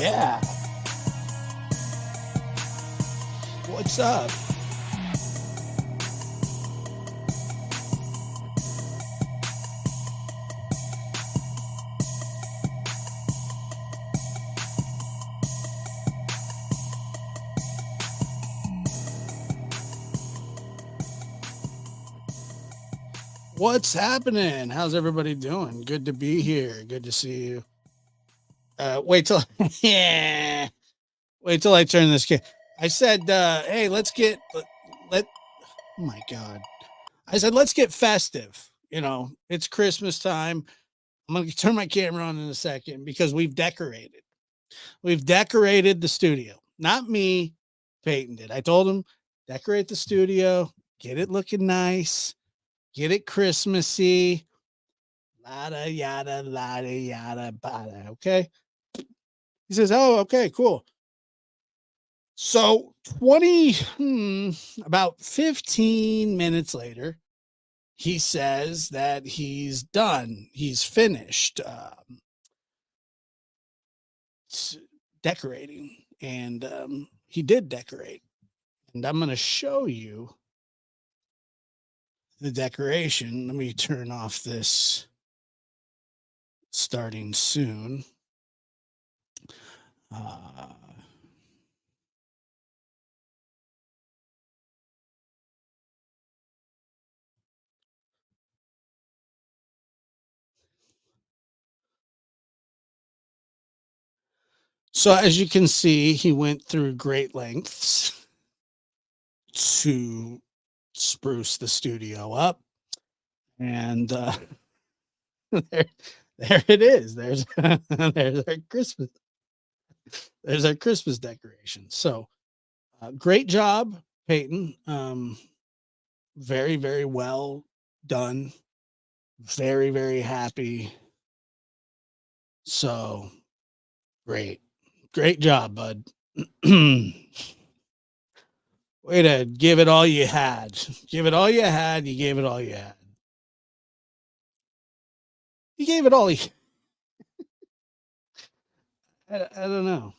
Yeah. What's up? What's happening? How's everybody doing? Good to be here. Good to see you. Wait till yeah. Wait till I turn this kid. I said, hey, let oh my god. I said let's get festive. You know, it's Christmas time. I'm gonna turn my camera on in a second because we've decorated. We've decorated the studio. Not me, Peyton did. I told him decorate the studio, get it looking nice, get it Christmassy. Lada yada lada yada bada. Okay. He says, "Oh, okay, cool." So about 15 minutes later, he says that he's done. He's finished decorating, and he did decorate. And I'm going to show you the decoration. Let me turn off this starting soon. Uh, So as you can see, he went through great lengths to spruce the studio up. And there, there it is. There's there's our Christmas. There's our Christmas decoration. So great job, Peyton. Very, very well done. Very, very happy. So great. Great job, bud. Way to give it all you had. Give it all you had. You gave it all you had. You gave it all. I don't know.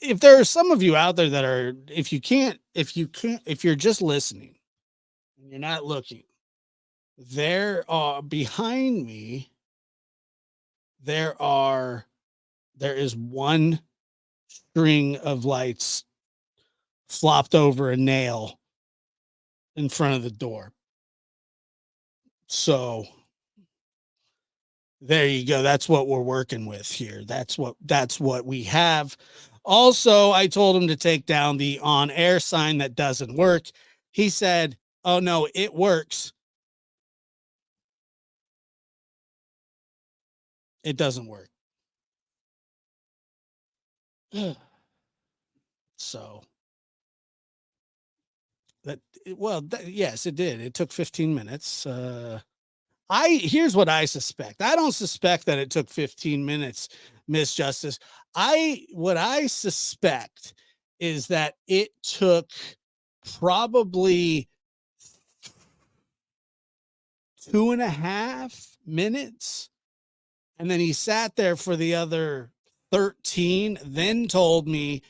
If there are some of you out there that are, if you're just listening and you're not looking, there are behind me, there are, there is one string of lights flopped over a nail in front of the door. So there you go. That's what we're working with here. That's what we have. Also, I told him to take down the on air sign that doesn't work. He said, "Oh no, it works. It doesn't work." So that yes, it did. It took 15 minutes. I Here's what I suspect. I don't suspect that it took 15 minutes, Miss Justice. I suspect is that it took probably 2.5 minutes. And then he sat there for the other 13, then told me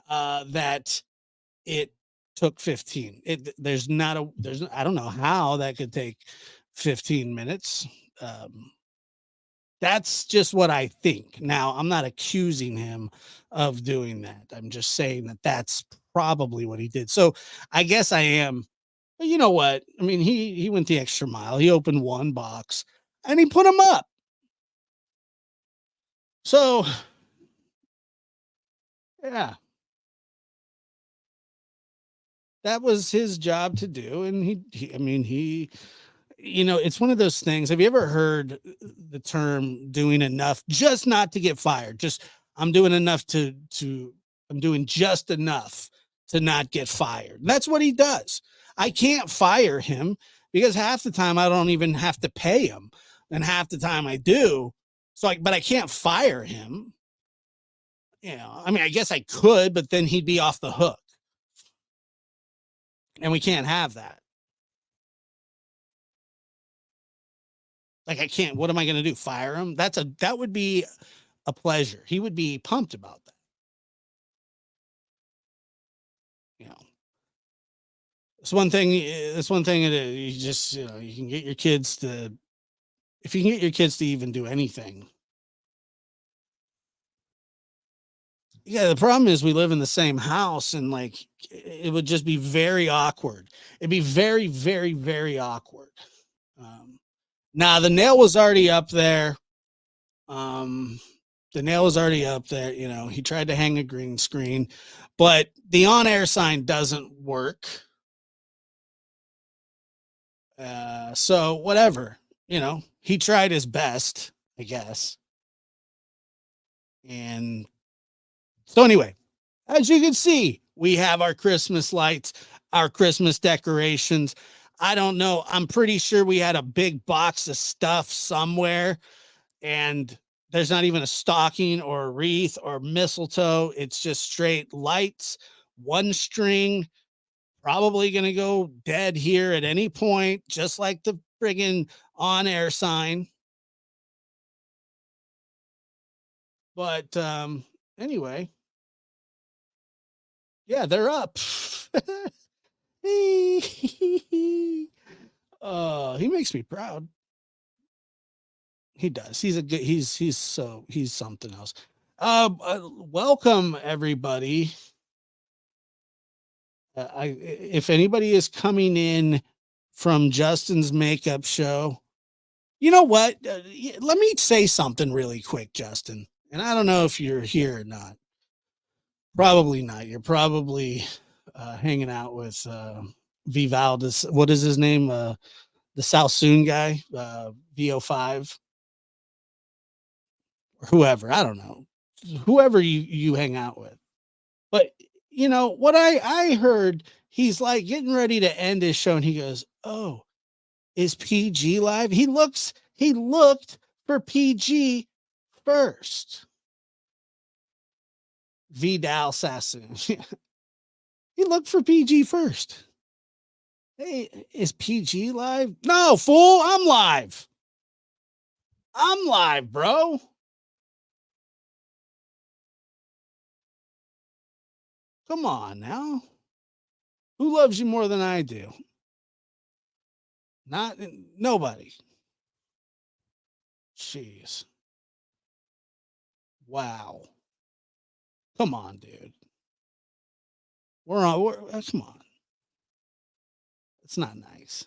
that it took 15. I don't know how that could take 15 minutes. Um, that's just what I think. Now, I'm not accusing him of doing that. I'm just saying that that's probably what he did. So I guess I am. But you know what? I mean, he went the extra mile. He opened one box and he put them up. So yeah, that was his job to do. And I mean, it's one of those things. Have you ever heard the term doing enough just not to get fired? Just I'm doing enough I'm doing just enough to not get fired. That's what he does. I can't fire him because half the time I don't even have to pay him, and half the time I do. But I can't fire him. I mean, I guess I could, but then he'd be off the hook, and we can't have that. Like, I can't, what am I going to do? Fire him? That would be a pleasure. He would be pumped about that. You know, it's one thing. It's one thing. You just, you can get your kids to, if you can get your kids to even do anything. Yeah, the problem is we live in the same house, and like it would just be very awkward. It'd be very, very, very awkward. Now the nail was already up there. Um, the nail was already up there. He tried to hang a green screen, but the on-air sign doesn't work. So whatever, he tried his best, I guess. And so anyway, as you can see, we have our Christmas lights, our Christmas decorations. I don't know. I'm pretty sure we had a big box of stuff somewhere, and there's not even a stocking or a wreath or mistletoe. It's just straight lights, one string, probably going to go dead here at any point, just like the friggin' on-air sign. But anyway, yeah, they're up. He makes me proud. He does. He's a good. He's something else. Welcome everybody. If anybody is coming in from Justin's makeup show, you know what? Let me say something really quick, Justin. And I don't know if you're here or not. Probably not. You're probably hanging out with Vivaldi. What is his name? The South Soon guy, VO5, or whoever. I don't know. Whoever you hang out with. But what I heard, he's like getting ready to end his show, and he goes, "Oh, is PG live?" He looked for PG first. Vidal Sassoon. He looked for PG first. Hey, is PG live? No, fool, I'm live. I'm live, bro. Come on now. Who loves you more than I do? Nobody. Jeez. Wow. Come on, dude. Come on. It's not nice.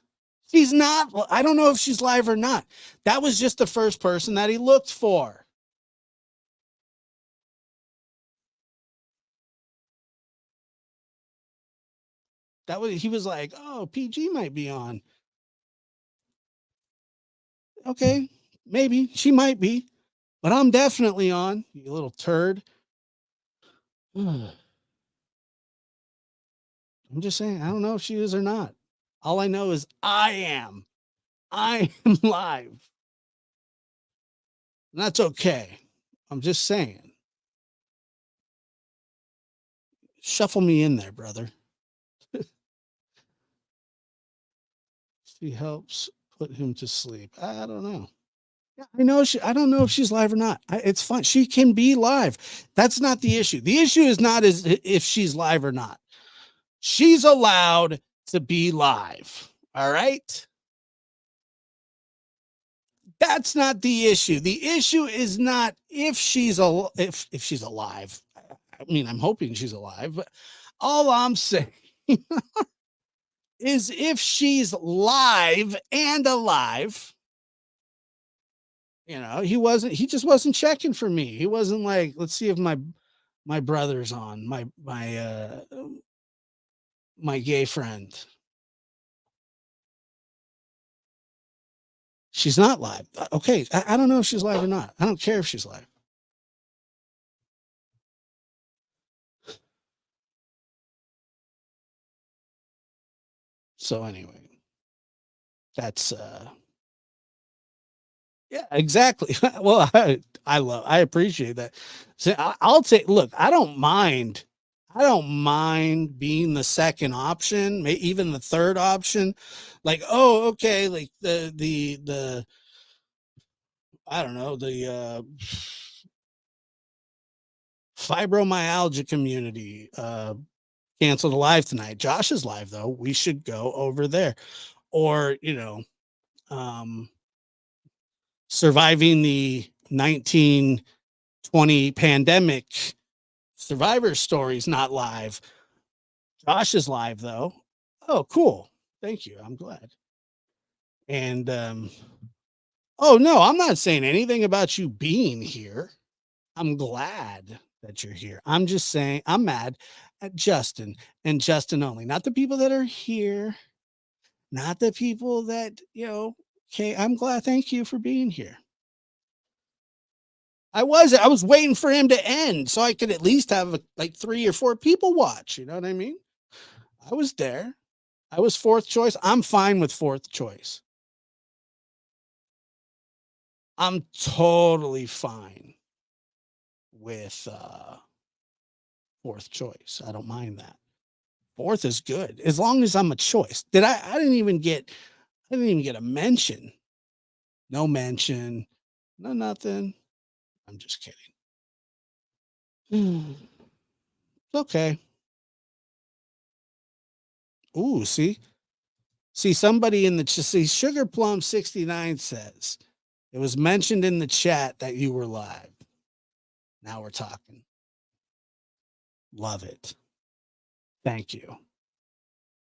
She's not. I don't know if she's live or not. That was just the first person that he looked for. He was like, "Oh, PG might be on." Okay, maybe she might be, but I'm definitely on, you little turd. I'm just saying, I don't know if she is or not. All I know is I am live. And that's okay. I'm just saying. Shuffle me in there, brother. She helps put him to sleep. I don't know. I don't know if she's live or not. It's fine. She can be live. That's not the issue. The issue is not if she's live or not. She's allowed to be live. All right. That's not the issue. The issue is not if she's if she's alive. I mean, I'm hoping she's alive, but all I'm saying is if she's live and alive. He just wasn't checking for me. He wasn't like, let's see if my brother's on, my gay friend. She's not live. Okay. I don't know if she's live or not. I don't care if she's live. So anyway, that's yeah, exactly. Well, I appreciate that. So I'll take, look, I don't mind being the second option, even the third option. Like, oh, okay, like the I don't know, the fibromyalgia community canceled a live tonight. Josh is live though. We should go over there. Or, um, surviving the 1920 pandemic survivor stories not live. Josh is live though. Oh, cool. Thank you. I'm glad. And oh no, I'm not saying anything about you being here. I'm glad that you're here. I'm just saying I'm mad at Justin and Justin only, not the people that are here, not the people that, okay, I'm glad. Thank you for being here. I was waiting for him to end so I could at least have like 3 or 4 people watch, you know what I mean? I was there. I was fourth choice. I'm fine with fourth choice. I'm totally fine with fourth choice. I don't mind that. Fourth is good as long as I'm a choice. I didn't even get a mention. No mention. No nothing. I'm just kidding. It's okay. Ooh, see? See, somebody in the see Sugar Plum 69 says it was mentioned in the chat that you were live. Now we're talking. Love it. Thank you.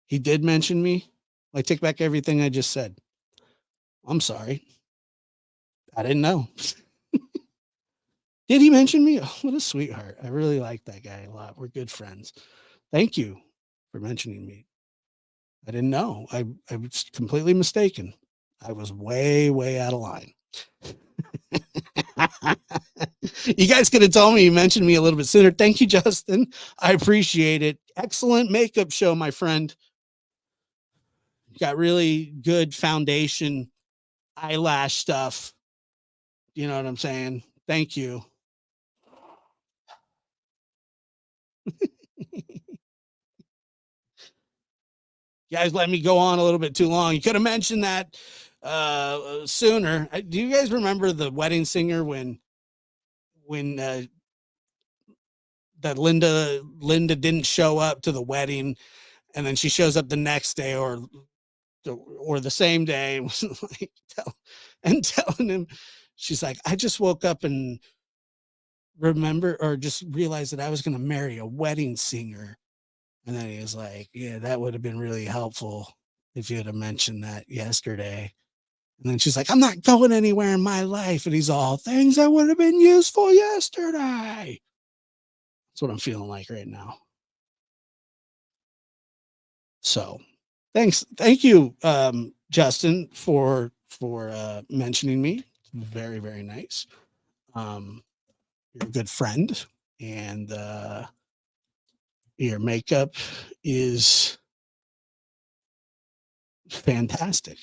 He did mention me. I take back everything I just said. I'm sorry. I didn't know. Did he mention me? Oh, what a sweetheart. I really like that guy a lot. We're good friends. Thank you for mentioning me. I didn't know. I was completely mistaken. I was way, way out of line. You guys could have told me you mentioned me a little bit sooner. Thank you, Justin. I appreciate it. Excellent makeup show, my friend. You got really good foundation, eyelash stuff. You know what I'm saying? Thank you. You guys let me go on a little bit too long. You could have mentioned that sooner. Do you guys remember the wedding singer when that Linda didn't show up to the wedding, and then she shows up the next day or the same day and was like telling him, she's like, I just woke up and remember or just realized that I was going to marry a wedding singer. And then he was like, yeah, that would have been really helpful if you had mentioned that yesterday. And then she's like, I'm not going anywhere in my life. And he's all, things that would have been useful yesterday. That's what I'm feeling like right now. So thank you, Justin, for mentioning me. Very, very nice. You're a good friend, and your makeup is fantastic.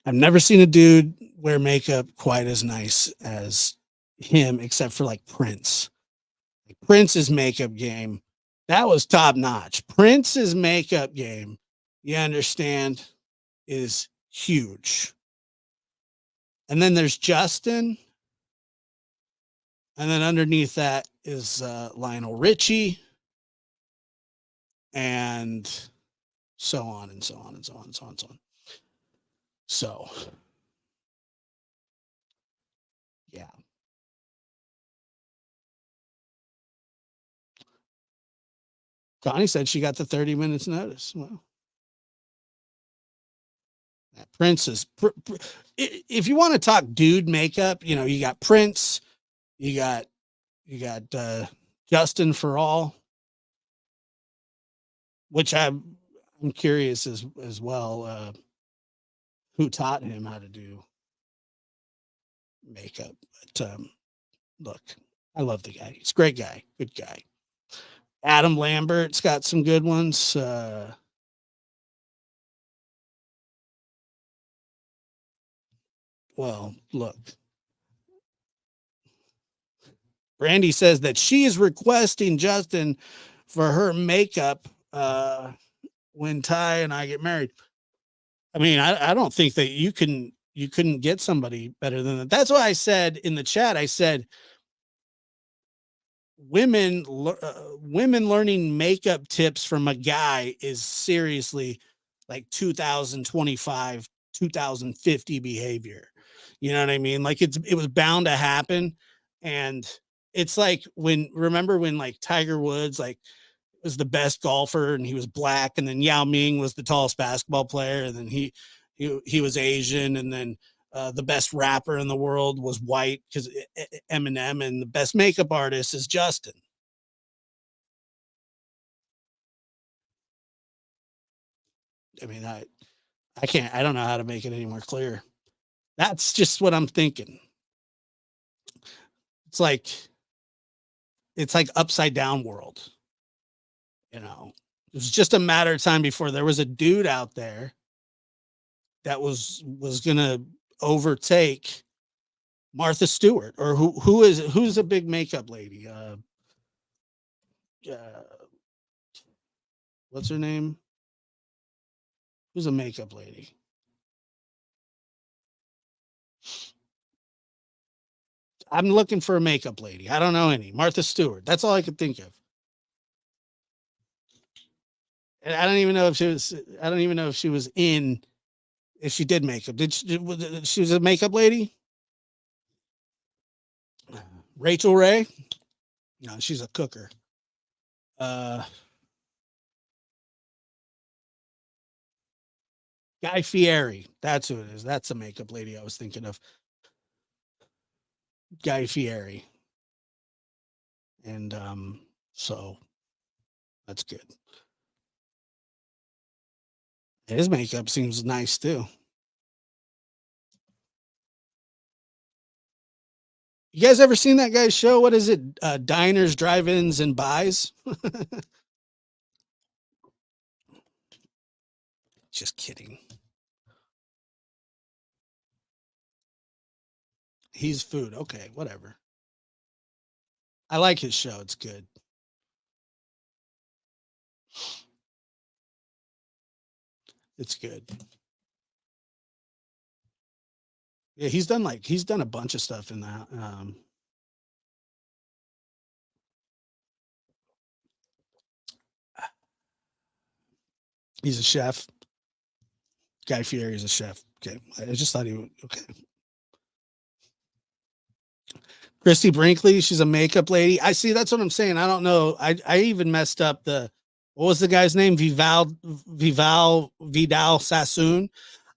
I've never seen a dude wear makeup quite as nice as him, except for like Prince. Like Prince's makeup game, that was top notch. Prince's makeup game, you understand, is huge. And then there's Justin. And then underneath that is Lionel Richie. And so on and so on and so on and so on and so on. So, yeah. Connie said she got the 30 minutes notice. Well, Prince is, if you want to talk dude makeup, you got Prince, you got Justin for all, which I'm curious as well, who taught him how to do makeup. But look, I love the guy. He's a great guy, good guy. Adam Lambert's got some good ones. Well, look. Brandy says that she is requesting Justin for her makeup when Ty and I get married. I mean, I don't think that you can you couldn't get somebody better than that. That's why I said in the chat, I said women learning makeup tips from a guy is seriously like 2025 2050 behavior. You know what I mean? Like it was bound to happen. And it's like remember when like Tiger Woods like was the best golfer and he was black, and then Yao Ming was the tallest basketball player, and then he was Asian, and then the best rapper in the world was white because Eminem, and the best makeup artist is Justin. I mean, I can't, I don't know how to make it any more clear. That's just what I'm thinking. It's like upside down world. You know, it was just a matter of time before there was a dude out there that was gonna overtake Martha Stewart, or who's a big makeup lady? Uh, what's her name? Who's a makeup lady? I'm looking for a makeup lady. I don't know any. Martha Stewart. That's all I could think of. And I don't even know if she was. I don't even know if she was in. If she did makeup, she was a makeup lady? Rachel Ray? No, she's a cooker. Guy Fieri. That's who it is. That's the makeup lady I was thinking of. Guy Fieri. And so that's good. His makeup seems nice too. You guys ever seen that guy's show? What is it? Diners, Drive-Ins, and Buys? Just kidding. He's food. Okay, whatever. I like his show. It's good. It's good. Yeah, he's done a bunch of stuff in that. He's a chef. Guy Fieri is a chef. Okay, I just thought he would. Okay. Christy Brinkley, she's a makeup lady. I see. That's what I'm saying. I don't know. I even messed up what was the guy's name? Vidal Sassoon.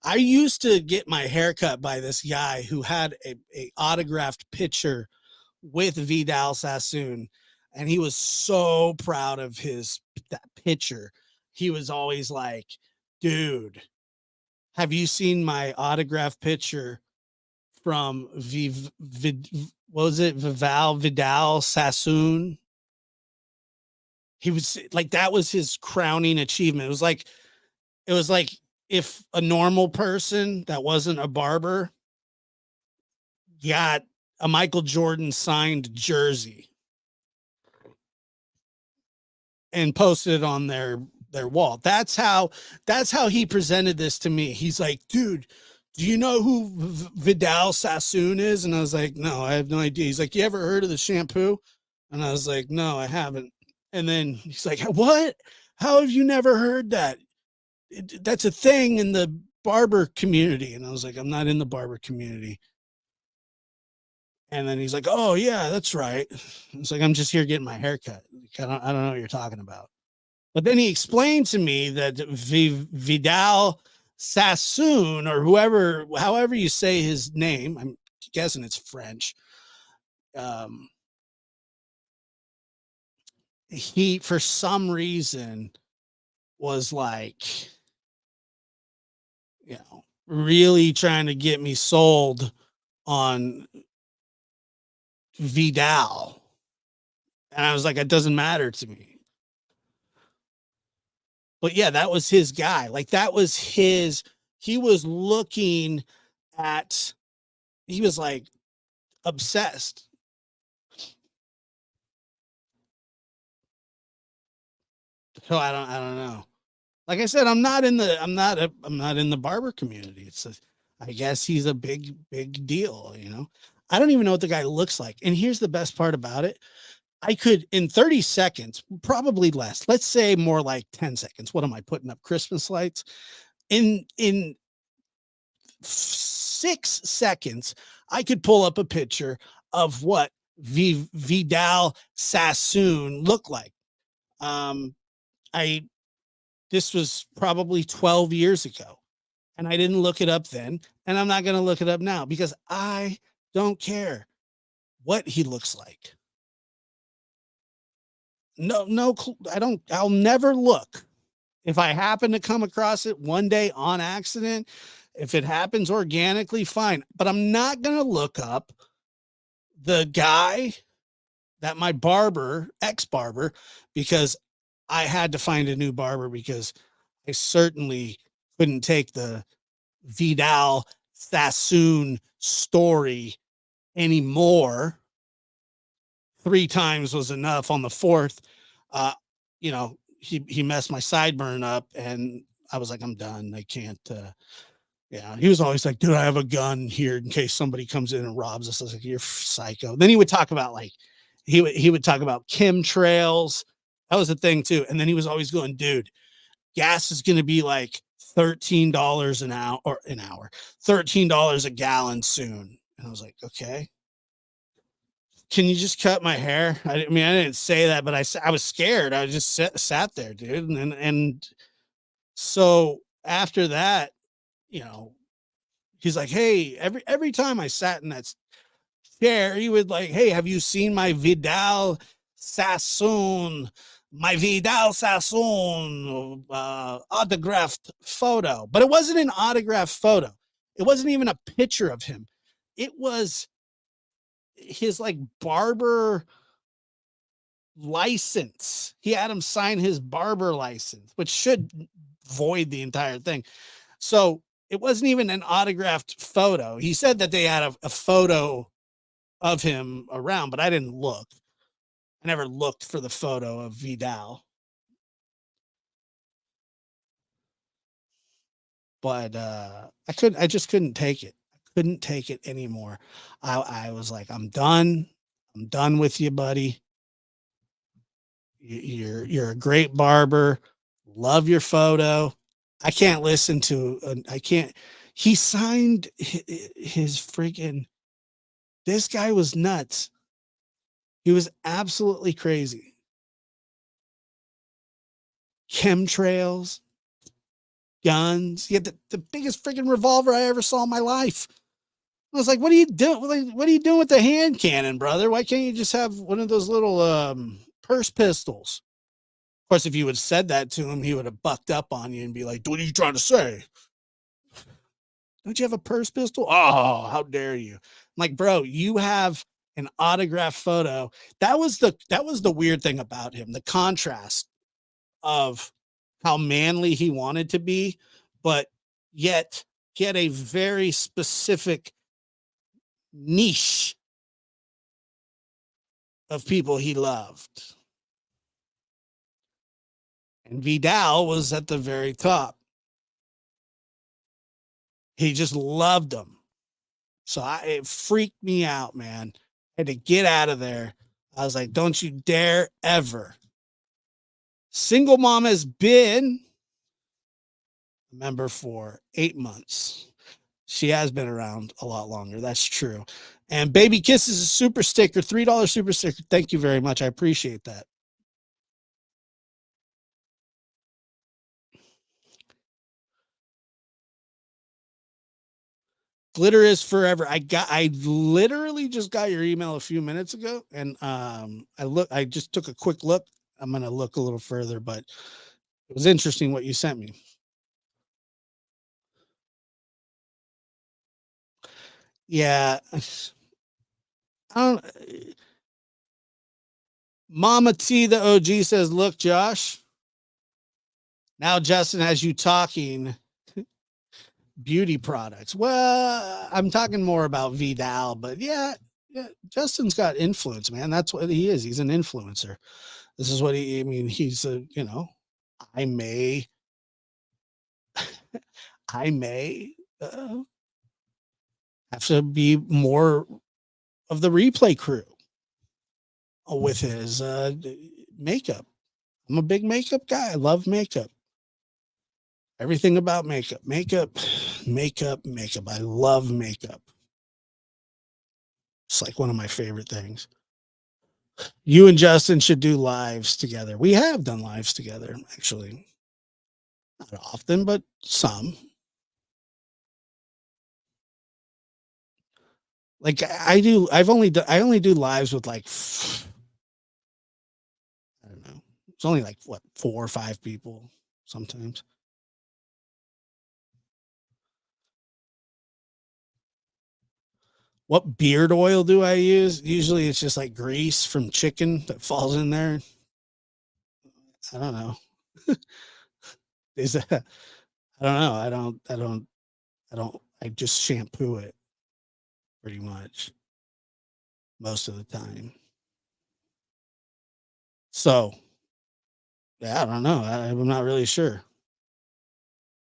I used to get my hair cut by this guy who had a autographed picture with Vidal Sassoon, and he was so proud of that picture. He was always like, "Dude, have you seen my autographed picture from what was it? Vidal Sassoon?" He was like, that was his crowning achievement. It was like if a normal person that wasn't a barber got a Michael Jordan signed jersey and posted it on their wall. That's how he presented this to me. He's like, "Dude, do you know who Vidal Sassoon is?" And I was like, "No, I have no idea." He's like, "You ever heard of the shampoo?" And I was like, "No, I haven't." And then he's like, "What? How have you never heard that? That's a thing in the barber community." And I was like, "I'm not in the barber community." And then he's like, "Oh yeah, that's right." It's like, "I'm just here getting my hair cut. I don't know what you're talking about." But then he explained to me that Vidal Sassoon, or however you say his name, I'm guessing it's French. He, for some reason, was like, really trying to get me sold on Vidal. And I was like, it doesn't matter to me. But yeah, that was his guy. Like that was he was looking at, he was like obsessed. So I don't know. Like I said, I'm not in the barber community. I guess he's a big deal, you know? I don't even know what the guy looks like. And here's the best part about it. I could in 30 seconds, probably less. Let's say more like 10 seconds. What am I putting up Christmas lights? In 6 seconds, I could pull up a picture of what Vidal Sassoon looked like. Um, I This was probably 12 years ago, and I didn't look it up then, and I'm not going to look it up now because I don't care what he looks like. No, I don't. I'll never look. If I happen to come across it one day on accident, if it happens organically, fine. But I'm not going to look up the guy that my barber, ex barber, because I had to find a new barber because I certainly couldn't take the Vidal Sassoon story anymore. 3 times was enough. On the fourth, uh, he messed my sideburn up, and I was like, I'm done. I can't. Yeah, he was always like, dude, I have a gun here in case somebody comes in and robs us. I was like, you're psycho. Then he would talk about like he would talk about chemtrails. That was a thing too. And then he was always going, dude, gas is going to be like $13 an hour, $13 a gallon soon. And I was like, okay, can you just cut my hair? I mean, I didn't say that, but I was scared. I just sat there, dude. And so after that, you know, he's like, hey, every time I sat in that chair, he would like, hey, have you seen my Vidal Sassoon? My Vidal Sassoon autographed photo. But it wasn't an autographed photo. It wasn't even a picture of him. It was his like barber license. He had him sign his barber license, which should void the entire thing. So it wasn't even an autographed photo. He said that they had a photo of him around, but I didn't look. I never looked for the photo of Vidal. But I just couldn't take it. I couldn't take it anymore. I was like, I'm done. I'm done with you, buddy. You're a great barber. Love your photo. I can't listen to I can't. He signed his freaking. This guy was nuts. He was absolutely crazy. Chemtrails, guns. He had the biggest freaking revolver I ever saw in my life. I was like, what are you doing? What are you doing with the hand cannon, brother? Why can't you just have one of those little purse pistols? Of course, if you had said that to him, he would have bucked up on you and be like, what are you trying to say? Don't you have a purse pistol? Oh, how dare you? I'm like, bro, you have an autographed photo. That was the weird thing about him, the contrast of how manly he wanted to be, but yet he had a very specific niche of people he loved. And Vidal was at the very top. He just loved them. So it freaked me out, man. I had to get out of there. I was like, don't you dare ever. Single mom has been a member for 8 months. She has been around a lot longer. That's true. And Baby Kisses a super sticker, $3 super sticker. Thank you very much. I appreciate that. Glitter is forever. I literally just got your email a few minutes ago, and I just took a quick look. I'm gonna look a little further, but it was interesting what you sent me. Yeah. I don't Mama T the OG says, look, Josh. Now Justin has you talking beauty products. Well, I'm talking more about Vidal, but yeah, Justin's got influence, man. That's what he is. He's an influencer. This is what I mean, he's I may, I may have to be more of the replay crew with his makeup. I'm a big makeup guy. I love makeup. Everything about makeup. Makeup, makeup, makeup. I love makeup. It's like one of my favorite things. You and Justin should do lives together. We have done lives together, actually. Not often, but some. Like I do, I only do lives with like, I don't know. It's only like what, 4 or 5 people sometimes. What beard oil do I use? Usually it's just like grease from chicken that falls in there. I don't know. Is that, I don't know. I just shampoo it pretty much most of the time. So, yeah, I don't know. I'm not really sure.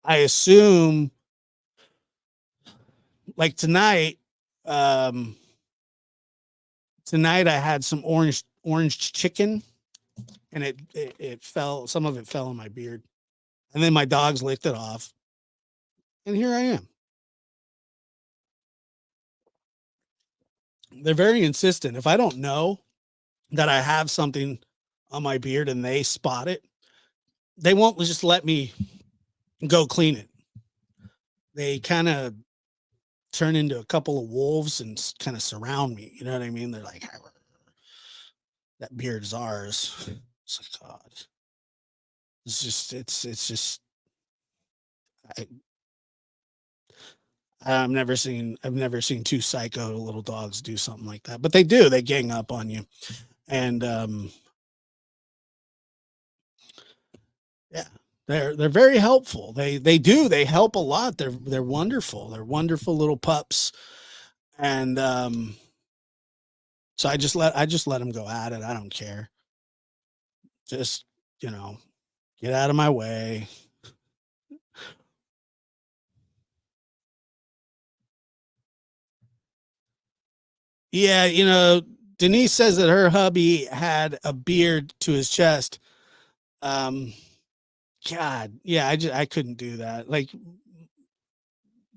I assume like um, tonight I had some orange chicken and it fell, some of it fell on my beard. And then my dogs licked it off. And here I am. They're very insistent. If I don't know that I have something on my beard and they spot it, they won't just let me go clean it. They kind of turn into a couple of wolves and kind of surround me. You know what I mean? They're like, that beard is ours. It's like, God. It's just, I, I've never seen 2 psycho little dogs do something like that, but they do. They gang up on you. And, yeah, they're very helpful. They help a lot. They're wonderful. They're wonderful little pups. And, so I just let them go at it. I don't care. Just, you know, get out of my way. Yeah, Denise says that her hubby had a beard to his chest. Um, God, yeah, I couldn't do that. Like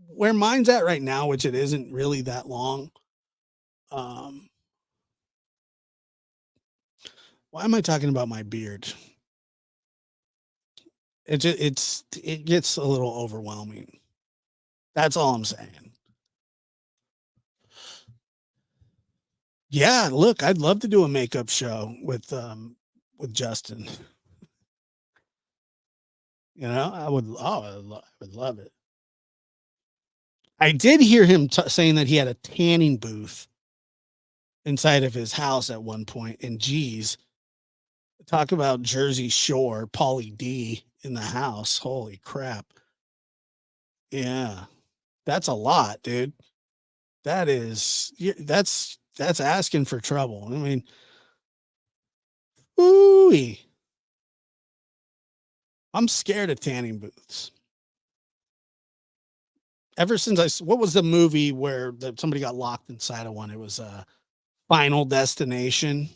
where mine's at right now, which it isn't really that long. Um, why am I talking about my beard? It gets a little overwhelming. That's all I'm saying. Yeah, look, I'd love to do a makeup show with Justin. I would love it. I did hear him saying that he had a tanning booth inside of his house at one point, and geez, talk about Jersey Shore, Paulie D in the house. Holy crap. Yeah. That's a lot, dude. That's asking for trouble. I mean, ooh, I'm scared of tanning booths. Ever since what was the movie where somebody got locked inside of one? It was Final Destination.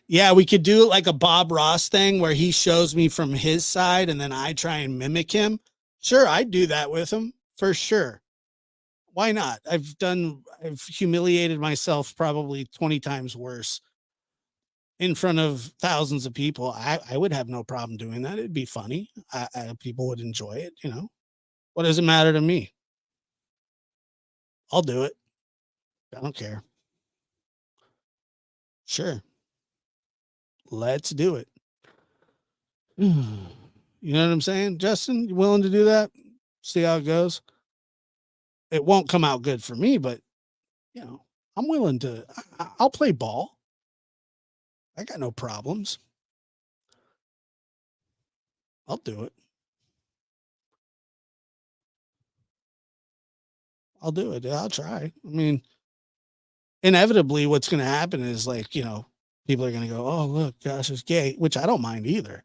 Yeah, we could do it like a Bob Ross thing where he shows me from his side and then I try and mimic him. Sure, I'd do that with him for sure. Why not? I've humiliated myself probably 20 times worse in front of thousands of people. I would have no problem doing that. It'd be funny. People would enjoy it. What does it matter to me? I'll do it. I don't care. Sure. Let's do it. You know what I'm saying? Justin, you willing to do that? See how it goes? It won't come out good for me, but you know, I'm willing to I'll play ball. I got no problems. I'll do it. I'll do it. I'll try. I mean, inevitably what's going to happen is like, people are going to go, "Oh, look, gosh, it's gay," which I don't mind either.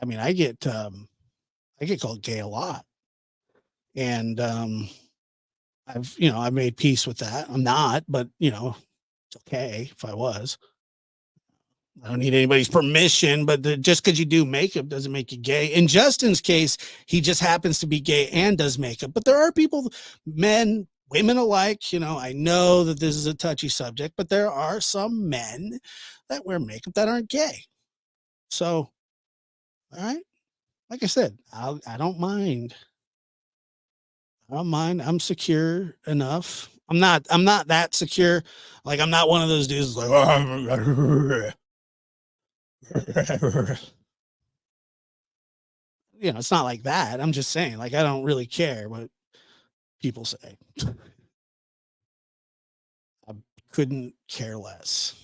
I mean, I get called gay a lot. And I made peace with that. I'm not, but it's okay if I was. I don't need anybody's permission, but just because you do makeup doesn't make you gay. In Justin's case, he just happens to be gay and does makeup. But there are people, men, women alike. I know that this is a touchy subject, but there are some men that wear makeup that aren't gay. So, all right, like I said, I don't mind. I don't mind. I'm secure enough. I'm not that secure. Like I'm not one of those dudes like it's not like that. I'm just saying, like, I don't really care what people say. I couldn't care less.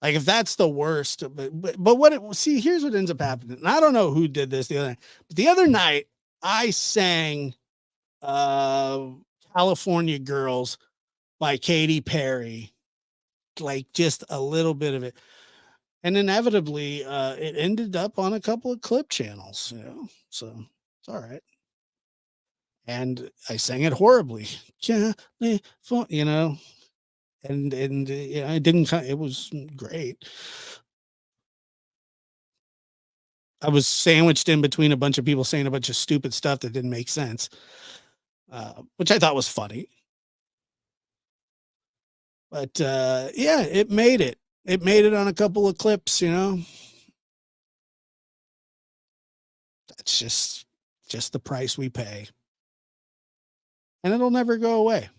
Like if that's the worst, but see, here's what ends up happening. And I don't know who did this the other night, but the other night I sang uh California Girls by Katy Perry, like just a little bit of it. And inevitably it ended up on a couple of clip channels, So it's all right. And I sang it horribly. Yeah, and it didn't it was great. I was sandwiched in between a bunch of people saying a bunch of stupid stuff that didn't make sense, which I thought was funny. But yeah, it made it. It made it on a couple of clips. That's just the price we pay, and it'll never go away.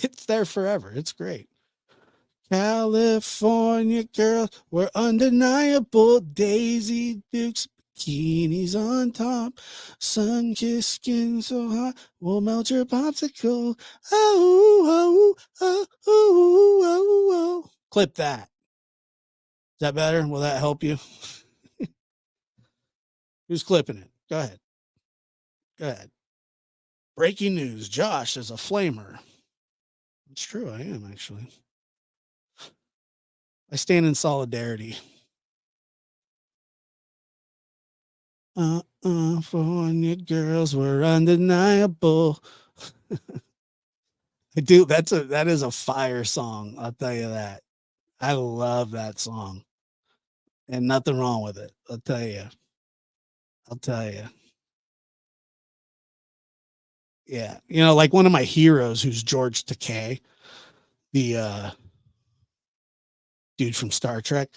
It's there forever. It's great. California girls were undeniable. Daisy Dukes, bikinis on top. Sun kissed skin so hot, will melt your popsicle. Oh, oh, oh, oh, oh, oh. Clip that. Is that better? Will that help you? Who's clipping it? Go ahead. Go ahead. Breaking news. Josh is a flamer. It's true. I am actually. I stand in solidarity. California girls were undeniable. I do. That is a fire song. I'll tell you that. I love that song, and nothing wrong with it. I'll tell you. I'll tell you. Yeah, like one of my heroes, who's George Takei, the dude from Star Trek.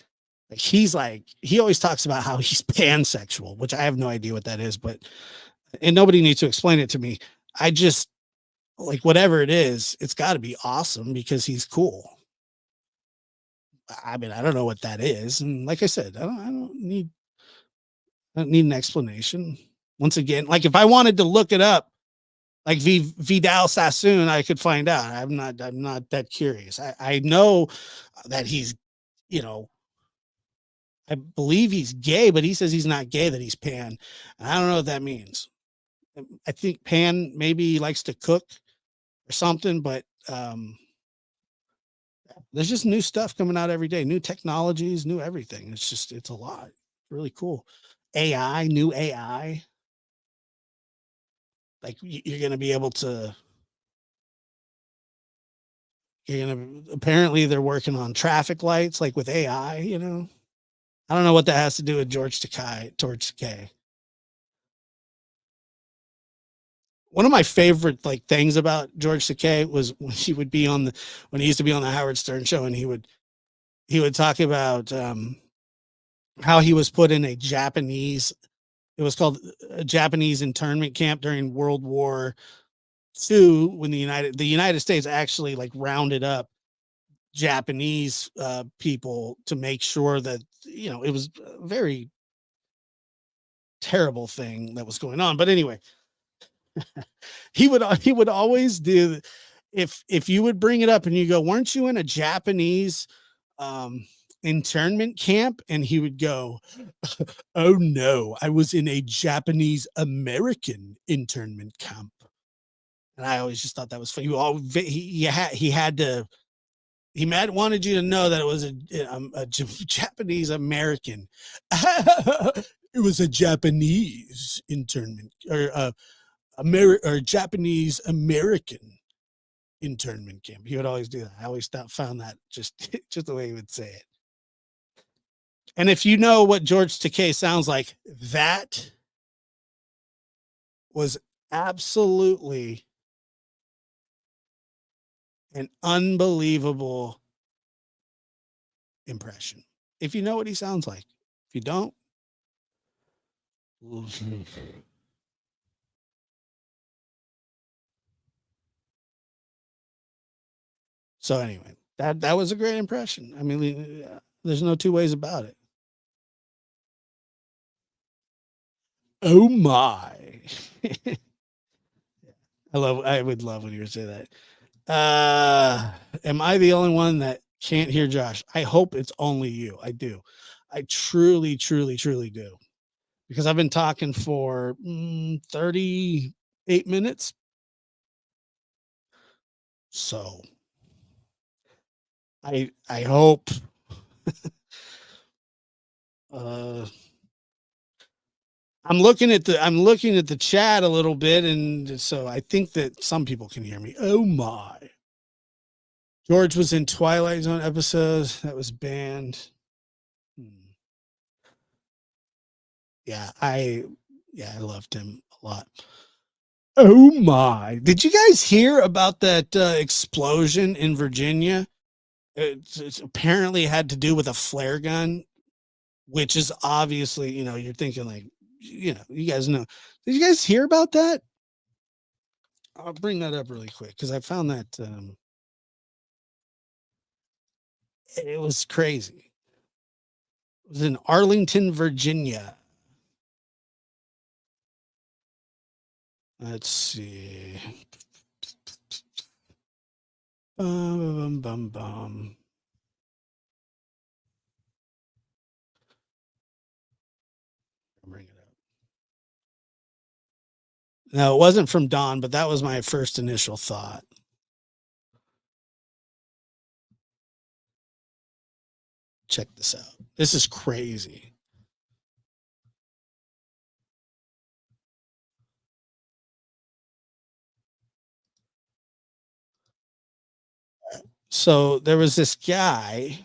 Like he always talks about how he's pansexual, which I have no idea what that is, but and nobody needs to explain it to me. I just like whatever it is, it's got to be awesome because he's cool. I mean, I don't know what that is, and like I said, I don't need an explanation. Once again, like if I wanted to look it up, like Vidal Sassoon, I could find out. I'm not that curious. I know that he's, you know, I believe he's gay, but he says he's not gay, that he's pan. And I don't know what that means. I think pan maybe he likes to cook or something, but there's just new stuff coming out every day, new technologies, new everything. It's a lot. Really cool. AI, new AI. Like you're going to be able to, apparently they're working on traffic lights, like with AI. I don't know what that has to do with George Takei. One of my favorite like things about George Takei was when he used to be on the Howard Stern show, and he would talk about how he was put in a Japanese, it was called a Japanese internment camp during World War II, when the United States actually like rounded up Japanese people to make sure that it was a very terrible thing that was going on. But anyway, he would always do, if you would bring it up and you go, weren't you in a Japanese um internment camp? And he would go, oh no, I was in a Japanese American internment camp. And I always just thought that was funny. He had to He wanted you to know that it was a Japanese American. It was a Japanese internment or or Japanese American internment camp. He would always do that. I always found that just just the way he would say it. And if you know what George Takei sounds like, that was absolutely an unbelievable impression. If you know what he sounds like, if you don't, so anyway, that was a great impression. I mean, there's no two ways about it. Oh my! I would love when you would say that. Am I the only one that can't hear Josh? I hope it's only you. I do. I truly, truly, truly do. Because I've been talking for 38 minutes. So I hope uh I'm looking at the chat a little bit, and so I think that some people can hear me. Oh my. George was in Twilight Zone episodes that was banned. Hmm. Yeah, I loved him a lot. Oh my. Did you guys hear about that explosion in Virginia? It's apparently had to do with a flare gun, which is obviously, you're thinking like, you guys know. Did you guys hear about that? I'll bring that up really quick because I found that it was crazy. It was in Arlington, Virginia. Let's see. Bum, bum, bum, bum. Bring it up. No, it wasn't from Don, but that was my first initial thought. Check this out. This is crazy. So there was this guy.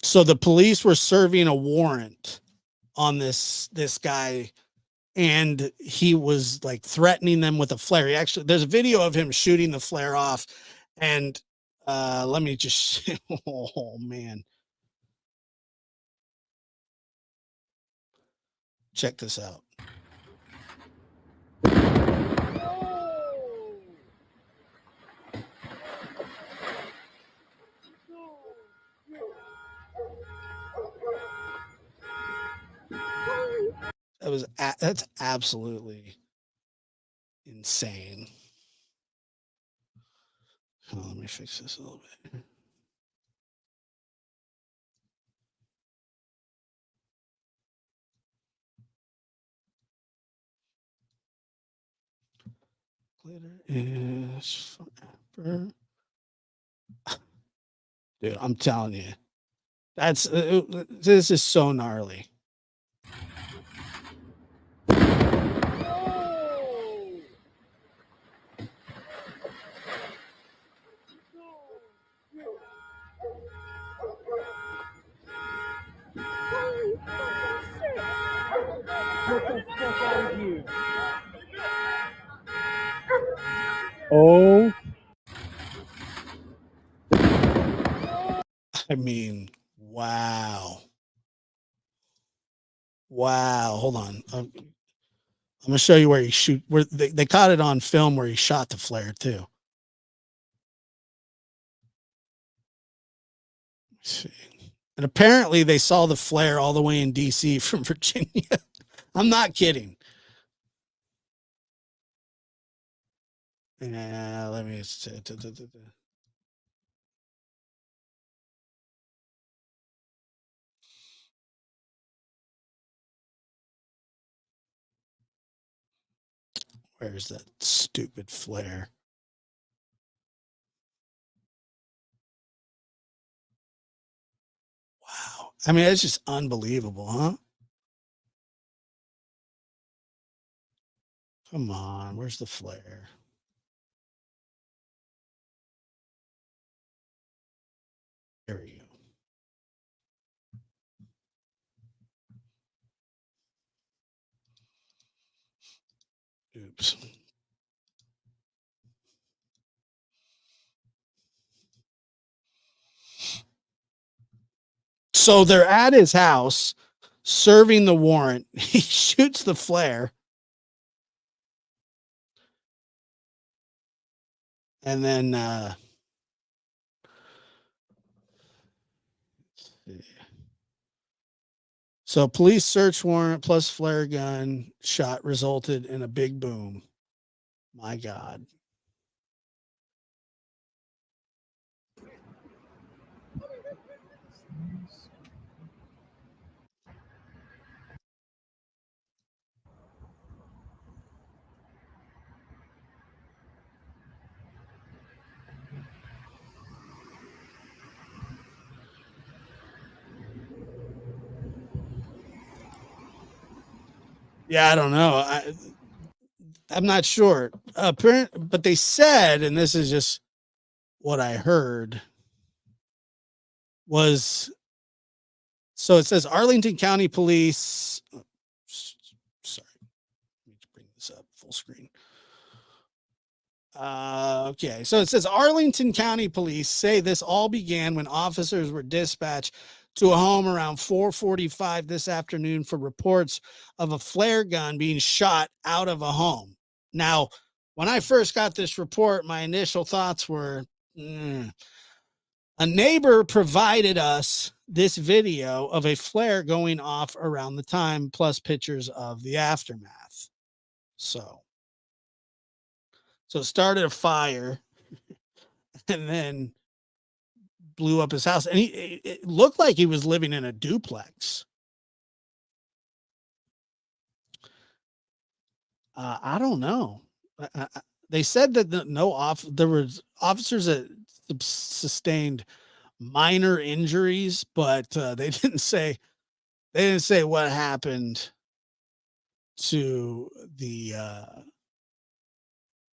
So the police were serving a warrant on this guy, and he was like threatening them with a flare. There's a video of him shooting the flare off, and let me just oh man. Check this out. That's absolutely insane. Oh, let me fix this a little bit. Glitter is forever. Dude, I'm telling you, this is so gnarly. Oh, I mean, wow. Wow. Hold on. I'm gonna show you where where they caught it on film where he shot the flare too. And apparently they saw the flare all the way in DC from Virginia. I'm not kidding. Let me Where's that stupid flare? Wow. I mean, it's just unbelievable, huh? Come on. Where's the flare? There we go. Oops. So they're at his house serving the warrant. He shoots the flare. And then so police search warrant plus flare gun shot resulted in a big boom. My God. Yeah, I don't know. I'm not sure. But they said, and this is just what I heard, was so it says Arlington County Police. Sorry, let me bring this up full screen. Okay, so it says Arlington County Police say this all began when officers were dispatched to a home around 4:45 this afternoon for reports of a flare gun being shot out of a home. Now, when I first got this report, my initial thoughts were, a neighbor provided us this video of a flare going off around the time, plus pictures of the aftermath. So, so it started a fire and then blew up his house. And it looked like he was living in a duplex. I don't know. They said that there was officers that sustained minor injuries, but they didn't say what happened to the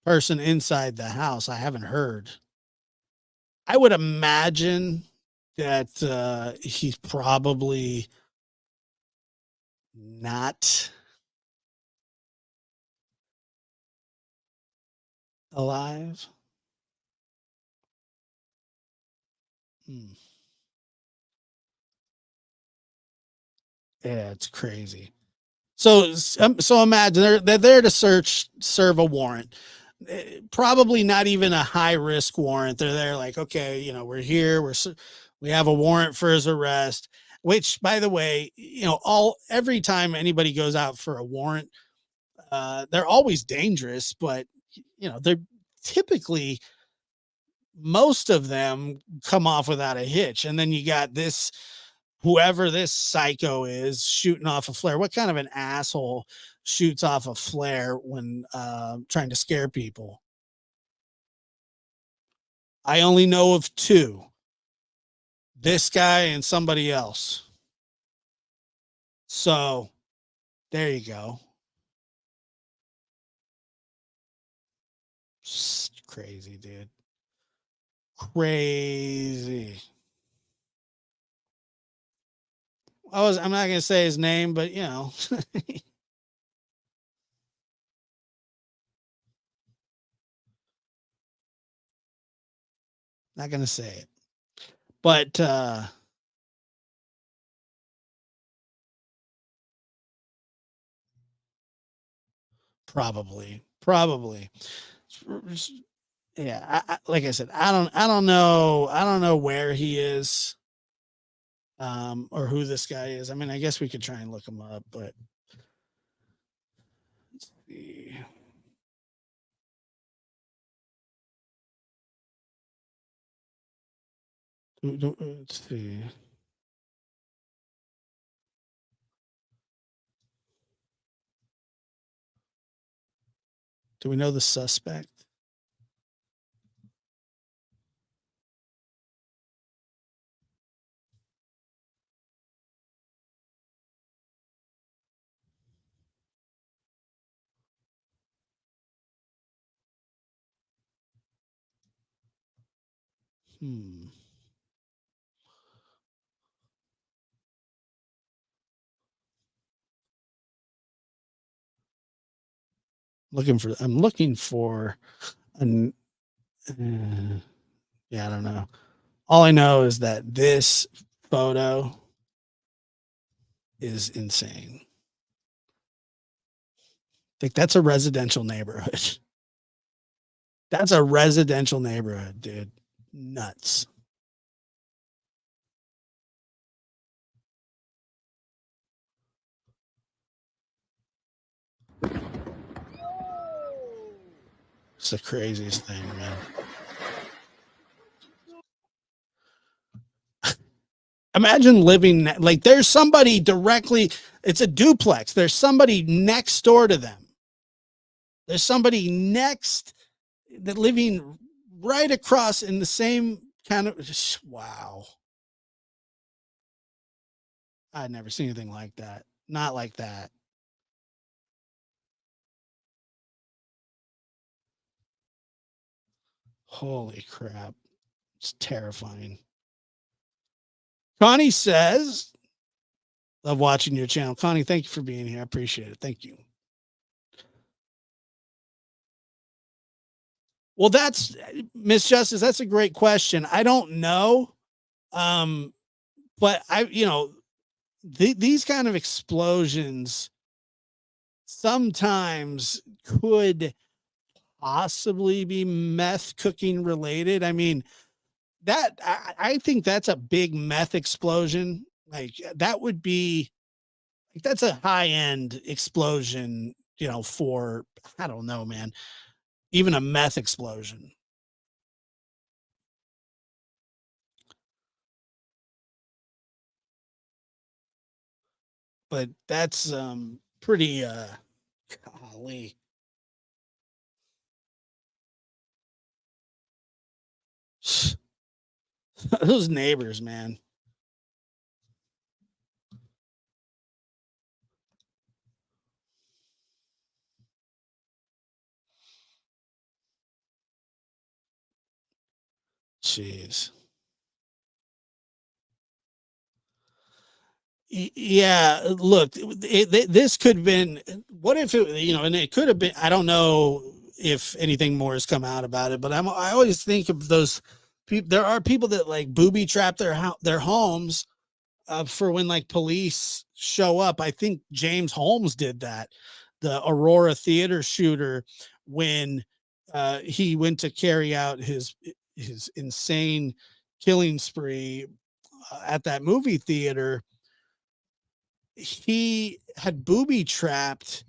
person inside the house. I haven't heard. I would imagine that he's probably not alive. Hmm. Yeah, it's crazy. So imagine they're there to serve a warrant. Probably not even a high risk warrant. They're there like, okay, we're here. We have a warrant for his arrest. Which, by the way, every time anybody goes out for a warrant, they're always dangerous, but they're typically, most of them come off without a hitch. And then you got this, whoever this psycho is shooting off a flare. What kind of an asshole shoots off a flare when trying to scare people? I only know of two, this guy and somebody else. So there you go. Crazy, dude. Crazy. I'm not gonna say his name, but not gonna say it. But probably. Yeah, like I said, I don't know where he is, or who this guy is. I mean, I guess we could try and look him up, but let's see. Let's see. Do we know the suspect? I'm looking for an yeah, I don't know. All I know is that this photo is insane. Like that's a residential neighborhood. That's a residential neighborhood, dude. Nuts. It's the craziest thing, man. Imagine living like there's somebody directly, it's a duplex. There's somebody next door to them. There's somebody next that living right across in the same kind of wow. I'd never seen anything like that. Not like that. Holy crap. It's terrifying. Connie says, love watching your channel. Connie, thank you for being here. I appreciate it. Thank you. Well, that's Miss Justice. That's a great question. I don't know. But these kind of explosions sometimes could possibly be meth cooking related. I mean, that I think that's a big meth explosion. Like that would be like that's a high end explosion, for I don't know, man. Even a meth explosion. But that's pretty golly. Those neighbors, man. Jeez. Yeah, look, this could have been. What if it, and it could have been. I don't know if anything more has come out about it, but I always think of those people. There are people that like booby trap their homes for when like police show up. I think James Holmes did that, the Aurora theater shooter, when he went to carry out his insane killing spree at that movie theater. He had booby trapped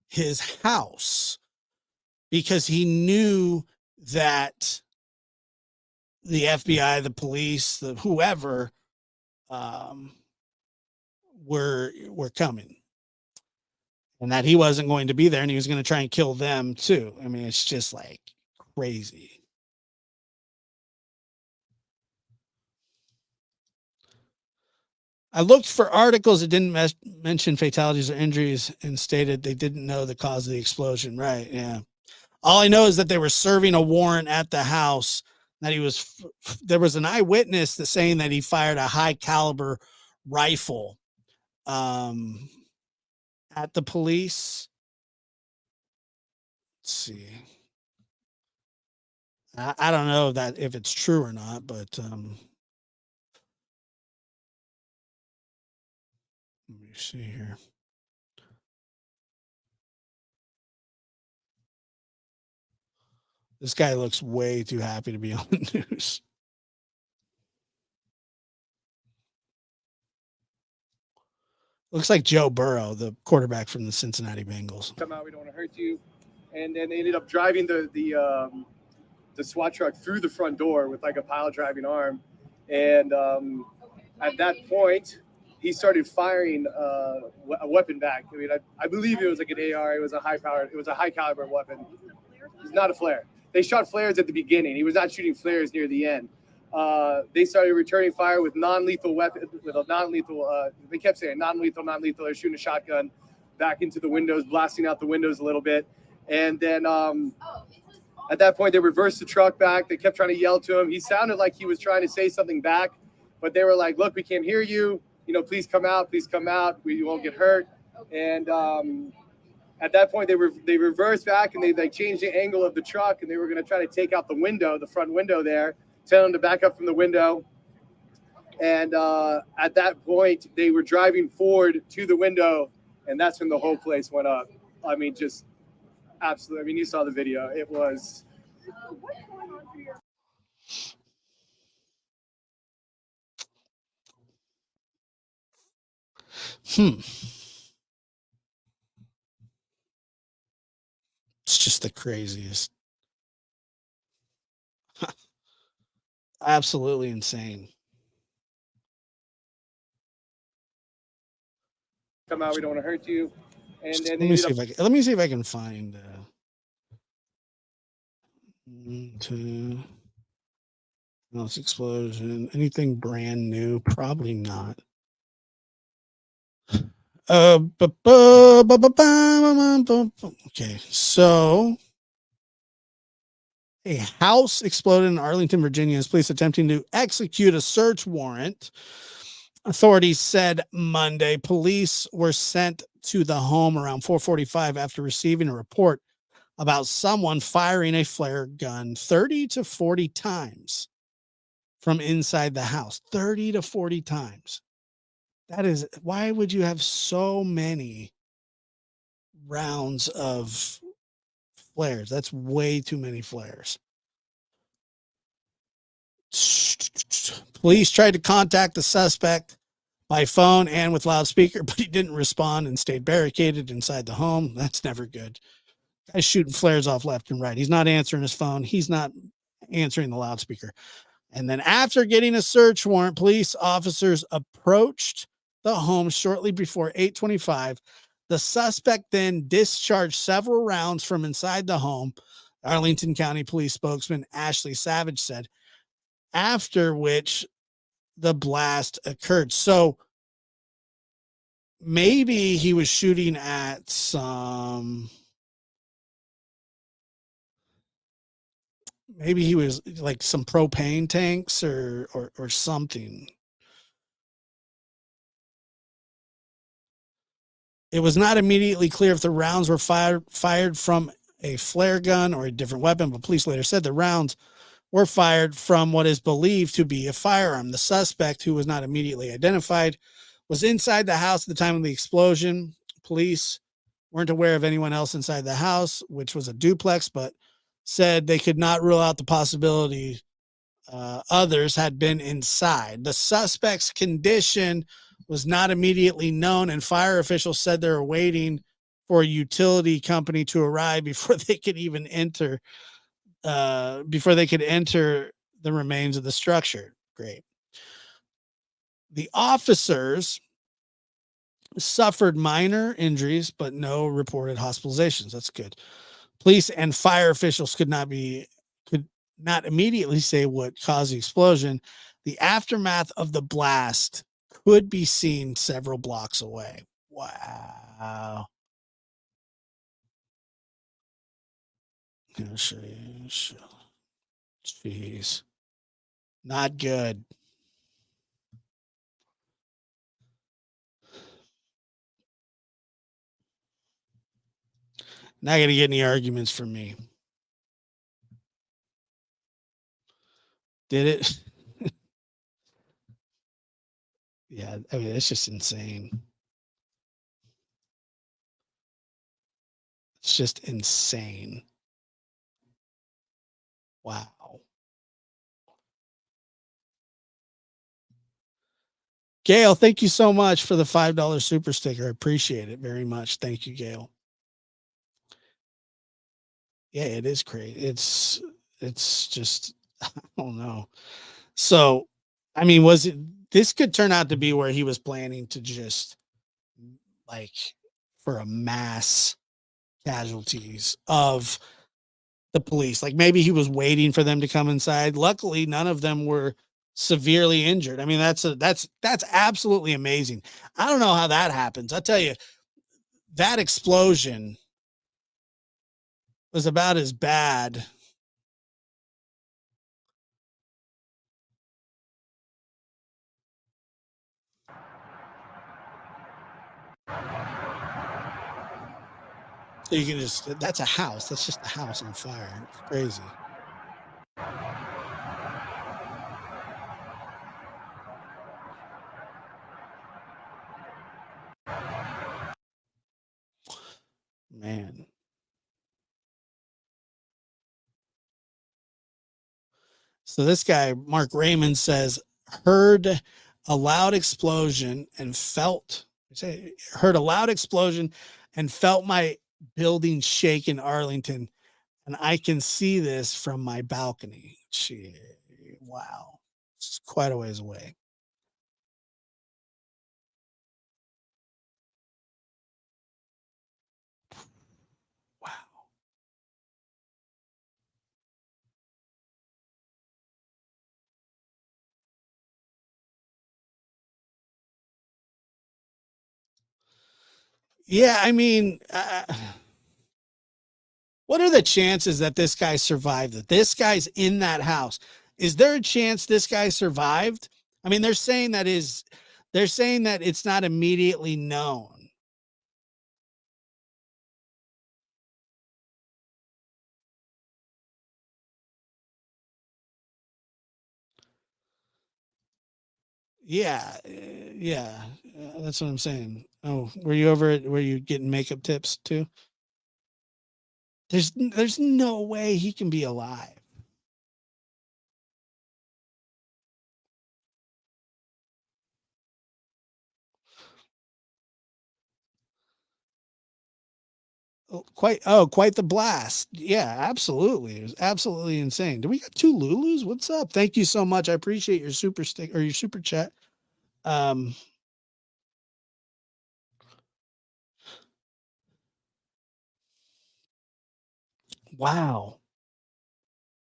his house because he knew that the FBI, the police, the whoever um, were coming, and that he wasn't going to be there, and he was going to try and kill them too. I mean, it's just like crazy. I looked for articles that didn't mention fatalities or injuries and stated they didn't know the cause of the explosion. Right? Yeah. All I know is that they were serving a warrant at the house. That there was an eyewitness that saying that he fired a high caliber rifle um, at the police. Let's see. I don't know if it's true or not, but let me see here. This guy looks way too happy to be on the news. Looks like Joe Burrow, the quarterback from the Cincinnati Bengals. Come out, we don't want to hurt you. And then they ended up driving the SWAT truck through the front door with like a pile driving arm. And at that point, he started firing a weapon back. I mean, I believe it was like an AR. It was a high caliber weapon. It's not a flare. They shot flares at the beginning. He was not shooting flares near the end. They started returning fire with non-lethal weapon, with a non-lethal. They kept saying non-lethal. They're shooting a shotgun back into the windows, blasting out the windows a little bit, and then at that point they reversed the truck back. They kept trying to yell to him. He sounded like he was trying to say something back, but they were like, "Look, we can't hear you. You know, please come out. Please come out. We won't get hurt." And at that point, they reversed back and they like changed the angle of the truck, and they were going to try to take out the window, the front window there, tell them to back up from the window. And at that point, they were driving forward to the window, and that's when the whole place went up. I mean, just absolutely. I mean, you saw the video. It was. It's just the craziest. Absolutely insane. Come out, we don't want to hurt you. And let me see if I can find house explosion. Anything brand new? Probably not. Okay, so a house exploded in Arlington, Virginia as police attempting to execute a search warrant. Authorities said Monday police were sent to the home around 4:45 after receiving a report about someone firing a flare gun 30 to 40 times from inside the house. 30 to 40 times. That is, why would you have so many rounds of flares? That's way too many flares. Police tried to contact the suspect by phone and with loudspeaker, but he didn't respond and stayed barricaded inside the home. That's never good. Guy's shooting flares off left and right. He's not answering his phone. He's not answering the loudspeaker. And then after getting a search warrant, police officers approached the home shortly before 8:25. The suspect then discharged several rounds from inside the home, Arlington County Police spokesman Ashley Savage said, after which the blast occurred. So maybe he was shooting at maybe he was like some propane tanks or something. It was not immediately clear if the rounds were fired from a flare gun or a different weapon, but police later said the rounds were fired from what is believed to be a firearm. The suspect, who was not immediately identified, was inside the house at the time of the explosion. Police weren't aware of anyone else inside the house, which was a duplex, but said they could not rule out the possibility others had been inside. The suspect's condition was not immediately known, and fire officials said they were waiting for a utility company to arrive before they could even enter the remains of the structure. Great. The officers suffered minor injuries, but no reported hospitalizations. That's good. Police and fire officials could not immediately say what caused the explosion. The aftermath of the blast could be seen several blocks away. Wow. I'll show you. Jeez. Not good. Not going to get any arguments from me. Did it? Yeah, I mean, it's just insane. It's just insane. Wow. Gail, thank you so much for the $5 super sticker. I appreciate it very much. Thank you, Gail. Yeah, it is crazy. It's just, I don't know. So, I mean, this could turn out to be where he was planning to just like for a mass casualties of the police. Like maybe he was waiting for them to come inside. Luckily, none of them were severely injured. I mean, that's absolutely amazing. I don't know how that happens. I'll tell you, that explosion was about as bad. So you can just, that's a house. That's just a house on fire. It's crazy. Man. So this guy, Mark Raymond, says, heard a loud explosion and felt, heard a loud explosion and felt my building shake in Arlington. And I can see this from my balcony. Gee, wow. It's quite a ways away. Wow. Yeah, I mean, what are the chances that this guy survived? That this guy's in that house? Is there a chance this guy survived? I mean, they're saying that it's not immediately known. Yeah, yeah, that's what I'm saying. Oh, were you over it? Were you getting makeup tips too? There's no way he can be alive. Quite the blast. Yeah, absolutely. It was absolutely insane. Do we got two Lulus? What's up? Thank you so much. I appreciate your super stick or your super chat. Um, wow.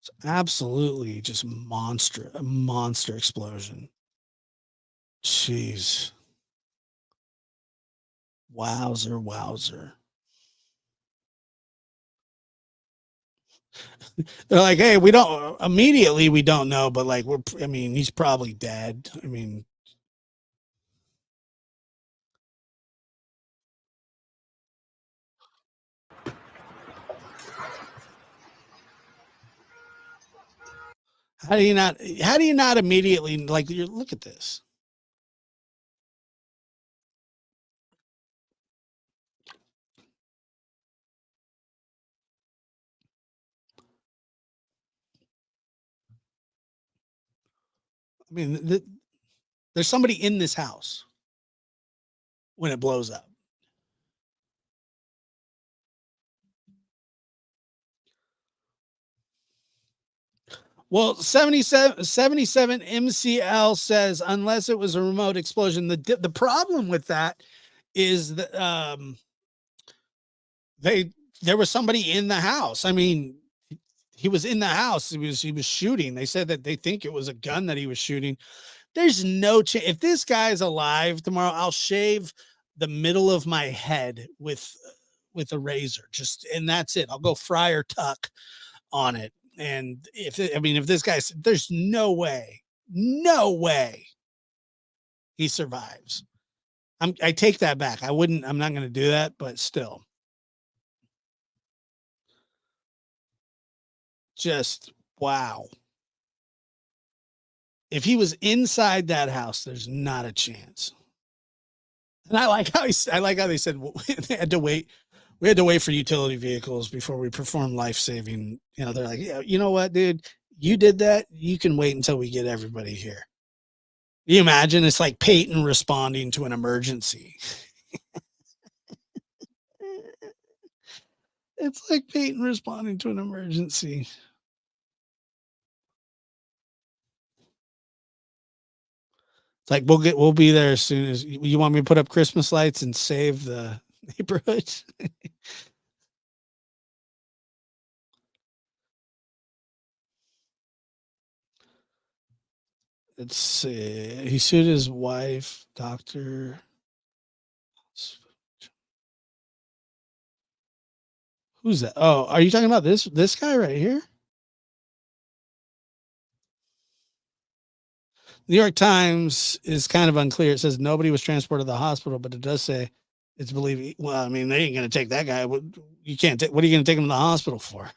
It's absolutely just a monster explosion. Jeez. Wowzer, wowzer. They're like, hey, we don't immediately, we don't know, but like, I mean, he's probably dead. I mean, how do you not immediately, like, you look at this? I mean, there's somebody in this house when it blows up. Well, 77 MCL says unless it was a remote explosion. The problem with that is that they there was somebody in the house. I mean, he was in the house. He was shooting. They said that they think it was a gun that he was shooting. There's no chance. If this guy's alive tomorrow, I'll shave the middle of my head with a razor. Just and that's it. I'll go Friar Tuck on it. And if this guy's, there's no way he survives. I take that back. I'm not going to do that, but still, just wow. If he was inside that house, there's not a chance. And I like how they said they had to wait. We had to wait for utility vehicles before we perform life saving. They're like, yeah, you know what, dude, you did that. You can wait until we get everybody here. You imagine it's like Peyton responding to an emergency. It's like Peyton responding to an emergency. It's like we'll be there as soon as you want me to put up Christmas lights and save the neighborhood. Let's see. He sued his wife, doctor. Who's that? Oh, are you talking about this guy right here? New York Times is kind of unclear. It says nobody was transported to the hospital, but it does say it's believed. Well, I mean, they ain't going to take that guy. You can't take. What are you going to take him to the hospital for?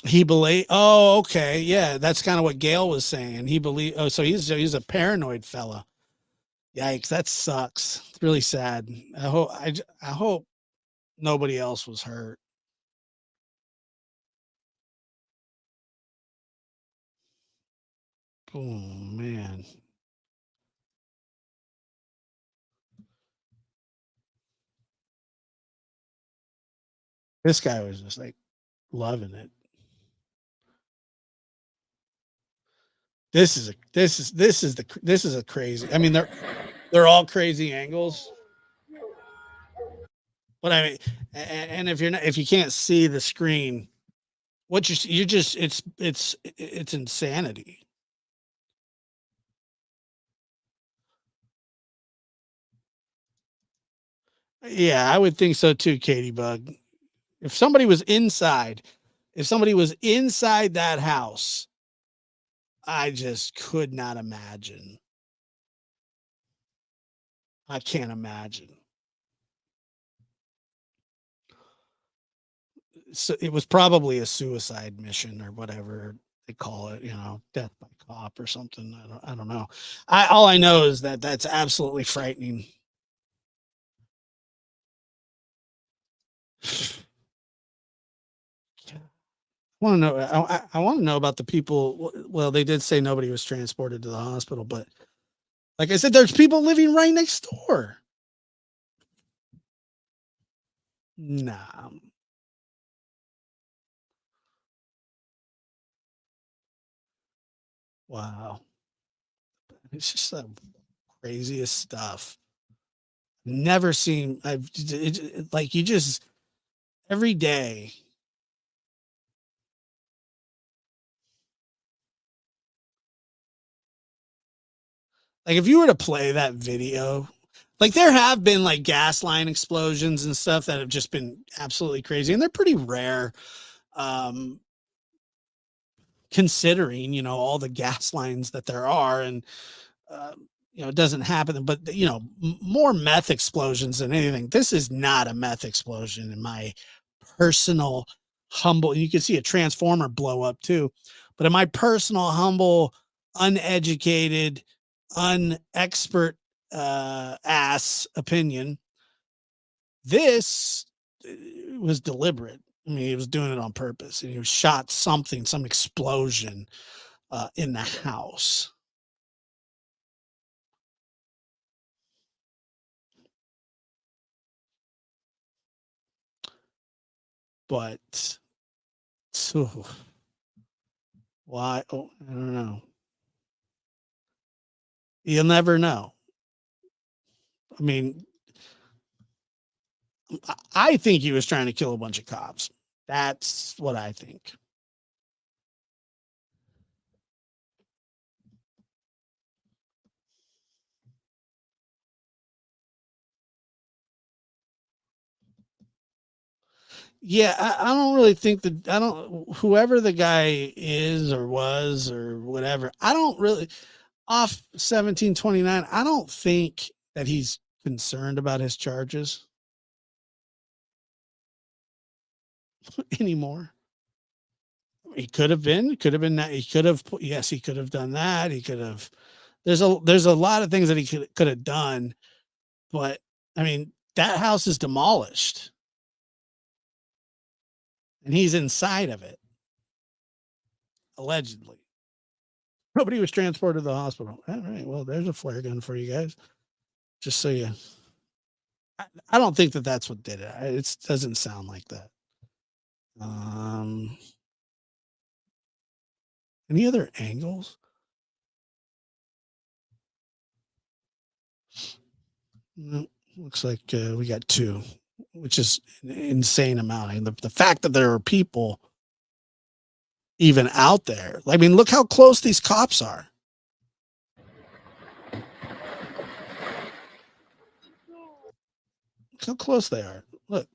He believe. Oh, okay, yeah, that's kind of what Gail was saying. He believe. Oh, so he's a paranoid fella. Yikes, that sucks. It's really sad. I hope nobody else was hurt. Oh man. This guy was just like loving it. This is a crazy. I mean, they're all crazy angles. But I mean, and if you can't see the screen, what you just it's insanity. Yeah, I would think so too, Katie Bug. If somebody was inside, if somebody was inside that house, I just could not imagine. I can't imagine. So it was probably a suicide mission or whatever they call it, death by cop or something. I don't know. All I know is that that's absolutely frightening. Want to know? I want to know about the people. Well, they did say nobody was transported to the hospital, but like I said, there's people living right next door. Nah. Wow. It's just the craziest stuff. Never seen. Like you just every day. Like if you were to play that video, like there have been like gas line explosions and stuff that have just been absolutely crazy, and they're pretty rare. Um, Considering all the gas lines that there are, and uh, it doesn't happen, but more meth explosions than anything. This is not a meth explosion in my personal humble. You can see a transformer blow up too, but in my personal humble, uneducated, unexpert ass opinion, this was deliberate. I mean, he was doing it on purpose, and he was shot something, some explosion in the house. But so why? Oh, I don't know. You'll never know. I mean, I think he was trying to kill a bunch of cops. That's what I think. Yeah, I don't really think that I don't whoever the guy is or was or whatever. I don't really off 1729. I don't think that he's concerned about his charges anymore. He could have been that he could have yes, he could have done that. He could have there's a lot of things that he could have done, but I mean, that house is demolished and he's inside of it, allegedly. Nobody was transported to the hospital. All right, well, there's a flare gun for you guys. Just so you I don't think that that's what did it. It doesn't sound like that. Any other angles? No, looks like we got two, which is an insane amount. And the fact that there are people even out there. I mean, look how close these cops are. Look how close they are. Look.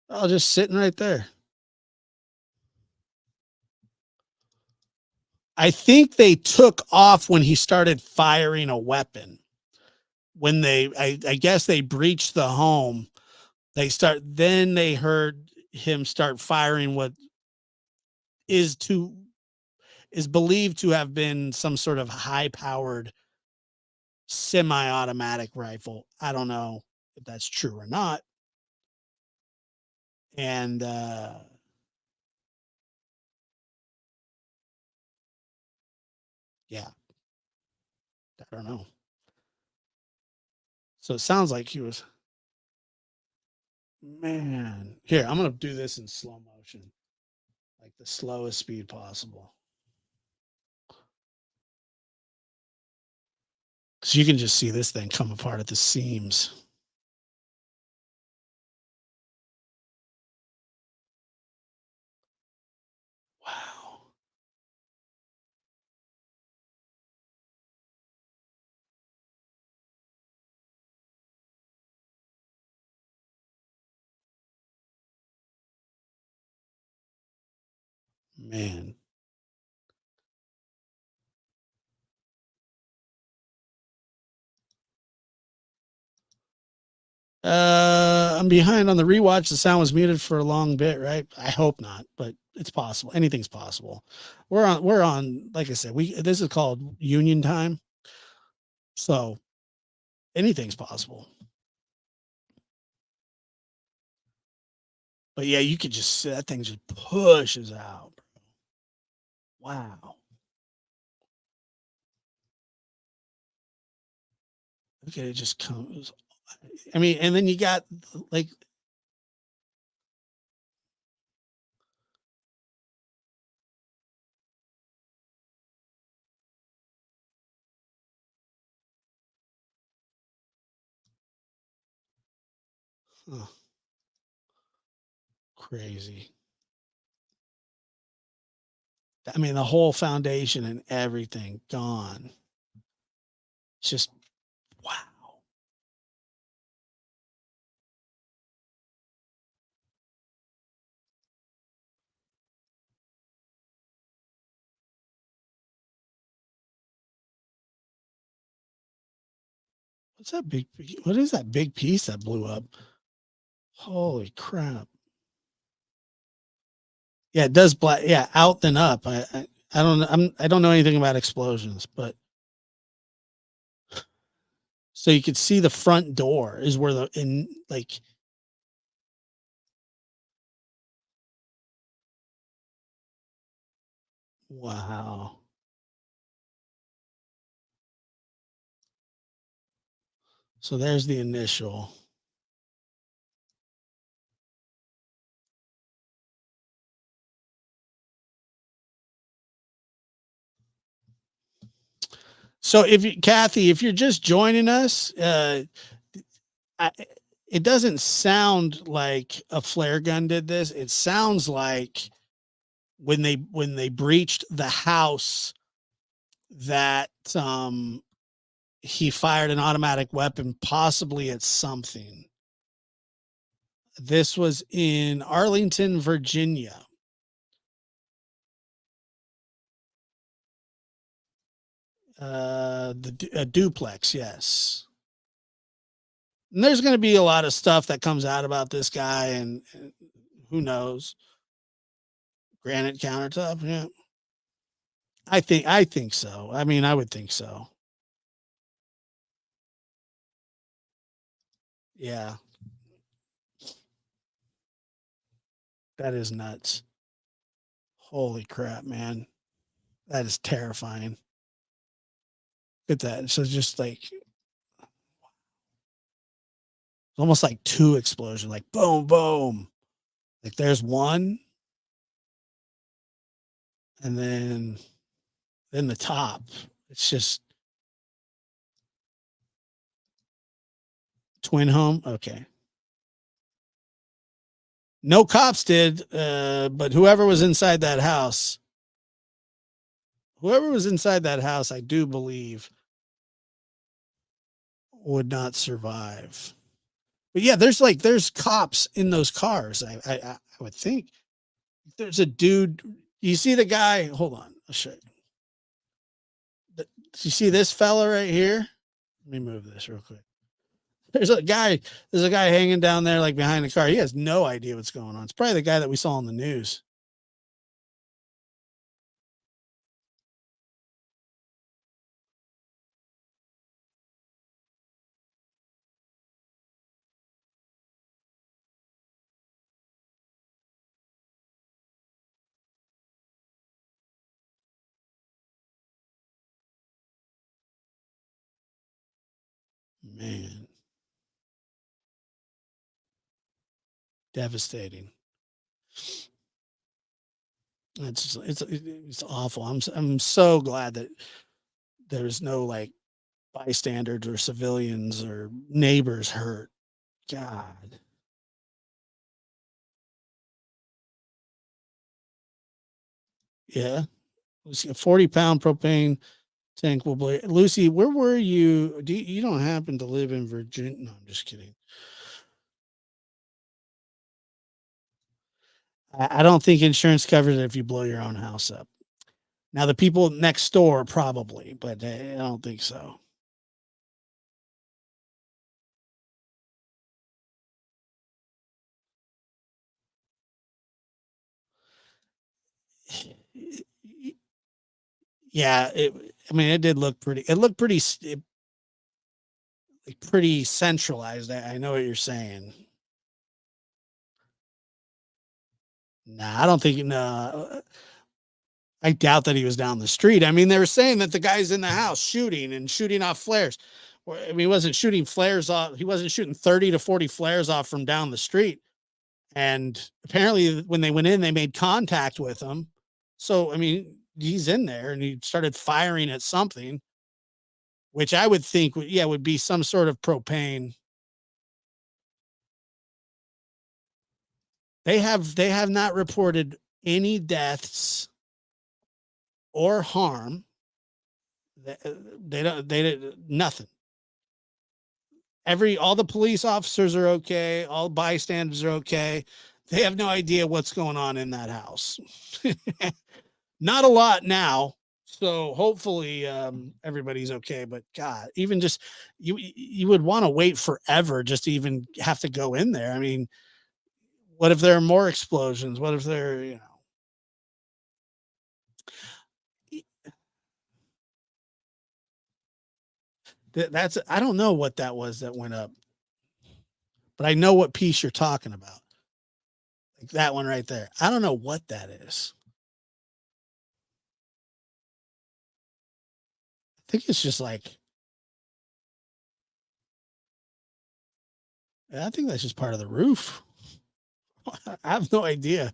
Oh, just sitting right there. I think they took off when he started firing a weapon. When I guess they breached the home, then they heard him start firing what is believed to have been some sort of high powered semi-automatic rifle. I don't know if that's true or not. And yeah, I don't know. So it sounds like he was, man. Here, I'm going to do this in slow motion, like the slowest speed possible. So you can just see this thing come apart at the seams. Wow. Man. I'm behind on the rewatch. The sound was muted for a long bit, right? I hope not, but it's possible. Anything's possible. We're on, like I said, this is called union time. So anything's possible. But yeah, you could just see that thing just pushes out. Wow. Look at it just comes. I mean, and then you got like, oh, crazy. I mean, the whole foundation and everything gone. It's just wow. What's that big? What is that big piece that blew up? Holy crap! Yeah, it does black. Yeah, out then up. I don't. I don't know anything about explosions, but so you could see the front door is where wow. So there's the initial. So Kathy, if you're just joining us, it doesn't sound like a flare gun did this. It sounds like when they breached the house that he fired an automatic weapon, possibly at something. This was in Arlington, Virginia. A duplex, yes. And there's going to be a lot of stuff that comes out about this guy, and who knows? Granite countertop, yeah. I think so. I mean, I would think so. Yeah. That is nuts. Holy crap, man. That is terrifying. Look at that. So just like almost like two explosions, like boom, boom. Like there's one, and then the top. It's just twin home. Okay. No cops did, but whoever was inside that house, I do believe would not survive. But yeah, there's cops in those cars. I would think there's a dude. You see the guy? Hold on, I'll show you. You see this fella right here? Let me move this real quick. There's a guy hanging down there like behind the car. He has no idea what's going on. It's probably the guy that we saw on the news. Man. Devastating. It's awful. I'm so glad that there's no like bystanders or civilians or neighbors hurt. God. Yeah. Lucy, a 40-pound propane tank will blow. Lucy, where were you? You don't happen to live in Virginia? No, I'm just kidding. I don't think insurance covers it if you blow your own house up. Now the people next door probably, but I don't think so. Yeah, I mean, it did look pretty. It looked pretty, pretty centralized. I know what you're saying. Nah, I don't think. No, I doubt that he was down the street. I mean, they were saying that the guy's in the house shooting off flares. I mean, he wasn't shooting flares off. He wasn't shooting 30 to 40 flares off from down the street. And apparently, when they went in, they made contact with him. So, I mean, he's in there and he started firing at something, which I would think, would be some sort of propane. They have not reported any deaths or harm. They nothing. All the police officers are okay. All bystanders are okay. They have no idea what's going on in that house. Not a lot now. So hopefully everybody's okay. But God, even just you would want to wait forever just to even have to go in there. I mean, what if there are more explosions? What if there, that's I don't know what that was that went up, but I know what piece you're talking about. Like that one right there. I don't know what that is. I think it's just like I think that's just part of the roof. I have no idea.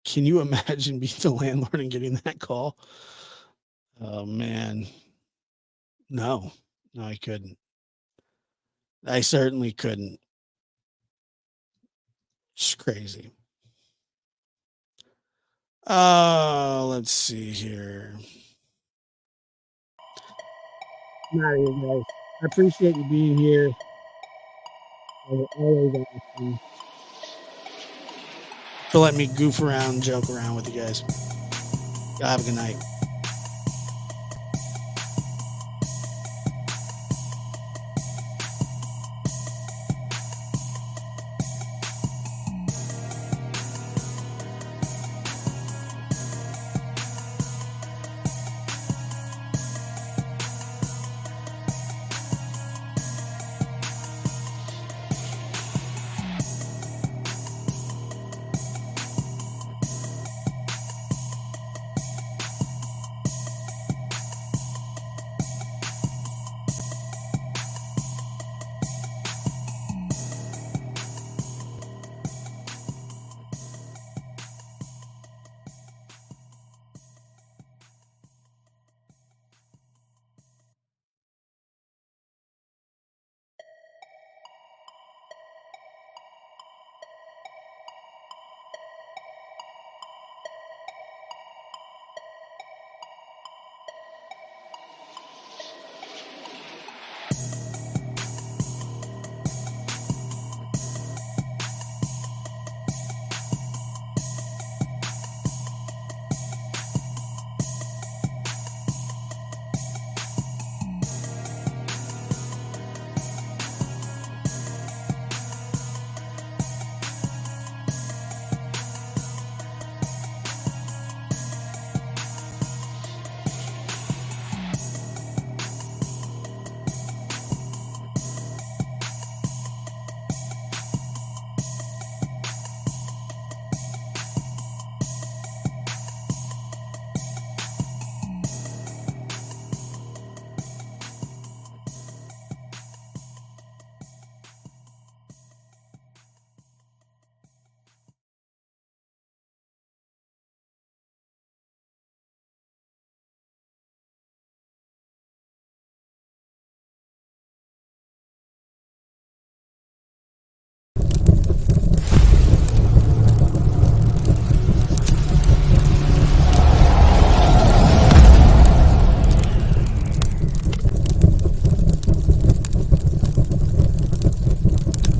Can you imagine being the landlord and getting that call? Oh man. No. No, I couldn't. I certainly couldn't. It's crazy. Oh, let's see here. Not here, guys. I appreciate you being here. Always awesome. For letting me goof around, joke around with you guys. Y'all have a good night.